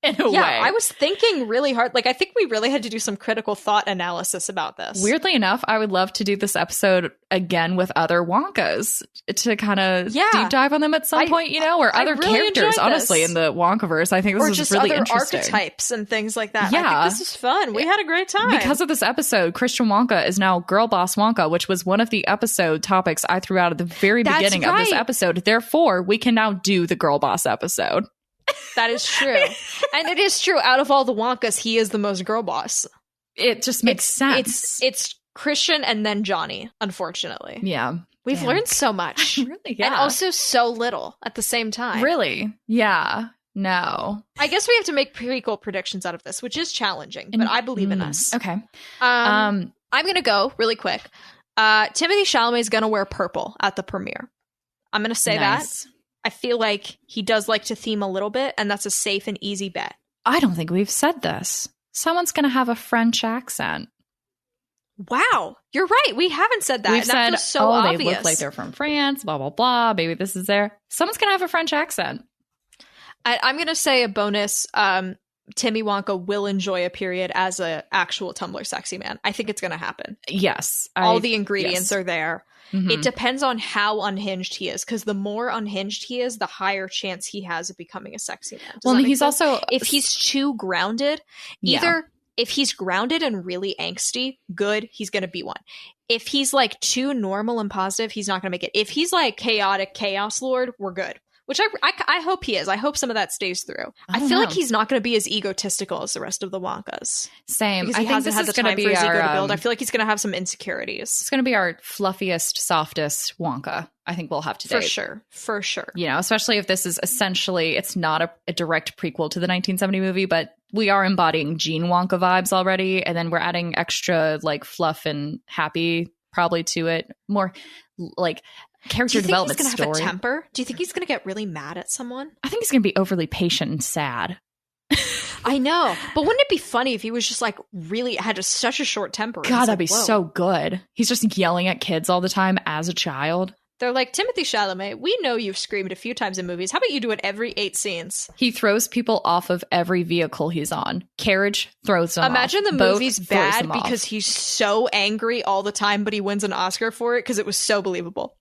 In a way. I was thinking really hard. Like, I think we really had to do some critical thought analysis about this. Weirdly enough, I would love to do this episode again with other Wonkas to kind of deep dive on them at some point, or other really characters, honestly, in the Wonkaverse. I think this is really interesting. Archetypes and things like that. Yeah. I think this is fun. We had a great time. Because of this episode, Christian Wonka is now Girl Boss Wonka, which was one of the episode topics I threw out at the very beginning of this episode. Therefore, we can now do the Girl Boss episode. That is true. And it is true. Out of all the Wonkas, he is the most girl boss. It just makes sense. It's Christian and then Johnny, unfortunately. Yeah. We've learned so much. Really, yeah. And also so little at the same time. Really? Yeah. No. I guess we have to make prequel predictions out of this, which is challenging, but I believe in us. Okay. I'm going to go really quick. Timothée Chalamet is going to wear purple at the premiere. I'm going to say that. I feel like he does like to theme a little bit, and that's a safe and easy bet. I don't think we've said this. Someone's going to have a French accent. Wow. You're right. We haven't said that. We've and that said, feels so obvious. They look like they're from France, blah, blah, blah. Maybe this is there. Someone's going to have a French accent. I'm going to say a bonus. Timmy Wonka will enjoy a period as an actual Tumblr sexy man. I think it's going to happen. Yes. All the ingredients are there. Mm-hmm. It depends on how unhinged he is, because the more unhinged he is, the higher chance he has of becoming a sexy man. Well, he's also... If he's too grounded, either if he's grounded and really angsty, good, he's going to be one. If he's like too normal and positive, he's not going to make it. If he's like chaotic chaos lord, we're good. Which I hope he is. I hope some of that stays through. I feel like he's not going to be as egotistical as the rest of the Wonkas. Same. Because he hasn't had the time for his ego to build. I feel like he's going to have some insecurities. It's going to be our fluffiest, softest Wonka. I think we'll have to date. For sure. You know, especially if this is essentially, it's not a direct prequel to the 1970 movie, but we are embodying Gene Wonka vibes already. And then we're adding extra like fluff and happy probably to it. More like... character development story. Do you think he's going to have a temper? Do you think he's going to get really mad at someone? I think he's going to be overly patient and sad. I know. But wouldn't it be funny if he was just like really had such a short temper? God, that'd be so good. He's just yelling at kids all the time as a child. They're like, Timothée Chalamet, we know you've screamed a few times in movies. How about you do it every 8 scenes? He throws people off of every vehicle he's on. Carriage throws them Imagine off. the movie's bad because he's so angry all the time, but he wins an Oscar for it because it was so believable.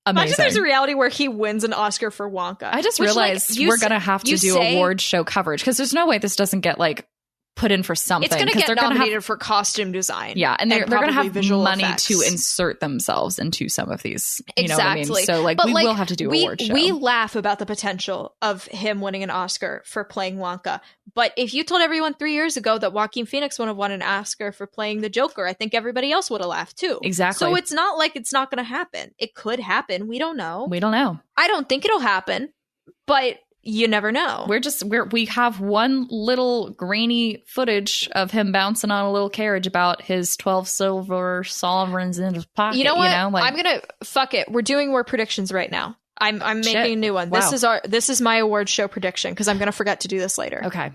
Imagine there's a reality where he wins an Oscar for Wonka. I just realized we're going to have to do award show coverage because there's no way this doesn't get like put in for something. It's going to get nominated for costume design. Yeah, and they're going to have money effects to insert themselves into some of these. You know what I mean? So like, we will have to do a award show. We laugh about the potential of him winning an Oscar for playing Wonka. But if you told everyone 3 years ago that Joaquin Phoenix would have won an Oscar for playing the Joker, I think everybody else would have laughed too. Exactly. So it's not like it's not going to happen. It could happen. We don't know. We don't know. I don't think it'll happen, but you never know. We have one little grainy footage of him bouncing on a little carriage about his 12 silver sovereigns in his pocket. You know what? I'm gonna fuck it. We're doing more predictions right now. I'm making a new one. Wow. This is my award show prediction because I'm gonna forget to do this later. Okay.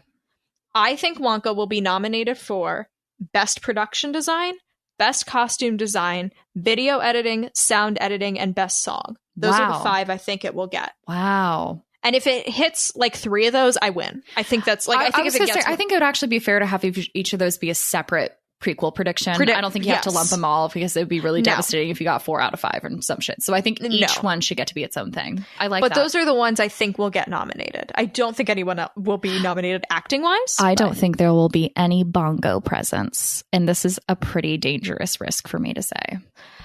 I think Wonka will be nominated for Best Production Design, Best Costume Design, Video Editing, Sound Editing, and Best Song. Those are the 5 I think it will get. Wow. And if it hits like 3 of those, I win. I think that's like, I think it would actually be fair to have each of those be a separate prequel prediction. I don't think you have to lump them all because it would be really devastating if you got 4 out of 5 and some shit. So I think each one should get to be its own thing. I like that. But those are the ones I think will get nominated. I don't think anyone else will be nominated acting wise. I don't think there will be any bongo presence. And this is a pretty dangerous risk for me to say.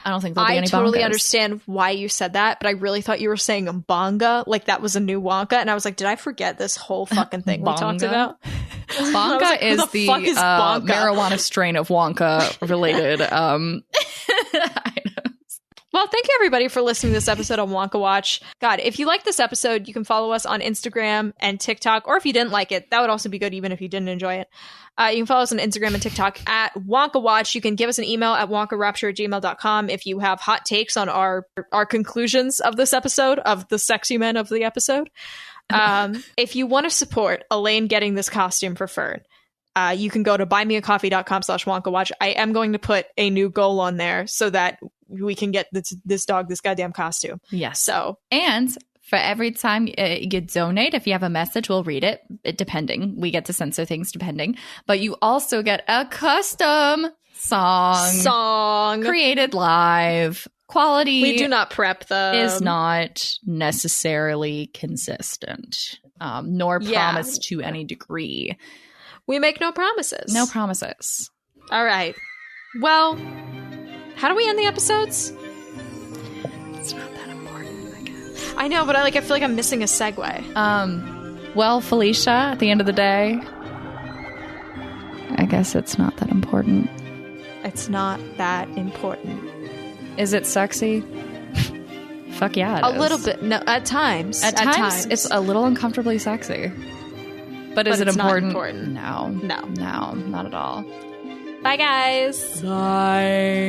I don't think there'll be any bongos. I totally understand why you said that, but I really thought you were saying bonga, like that was a new Wonka. And I was like, did I forget this whole fucking thing we talked about? Bonga like, is the marijuana strain of Wonka related. Well, thank you everybody for listening to this episode on Wonka Watch. God, if you like this episode, you can follow us on Instagram and TikTok, or if you didn't like it, that would also be good even if you didn't enjoy it. You can follow us on Instagram and TikTok at Wonka Watch. You can give us an email at wonkarapture@gmail.com if you have hot takes on our conclusions of this episode, of the sexy men of the episode. If you want to support Elaine getting this costume for Fern, you can go to buymeacoffee.com/WonkaWatch. I am going to put a new goal on there so that we can get this dog this goddamn costume. Yes. So, and for every time you donate, if you have a message, we'll read it, depending. We get to censor things depending. But you also get a custom song created live. Quality. We do not prep them. Is not necessarily consistent, nor promised to any degree. We make no promises. No promises. All right. Well, how do we end the episodes? It's not that important, I guess. I know, but I feel like I'm missing a segue. Well, Felicia, at the end of the day, I guess it's not that important. It's not that important. Is it sexy? Fuck yeah. A little bit. No, at times. At times, it's a little uncomfortably sexy. But is it important? Not important? No, not at all. Bye, guys. Bye.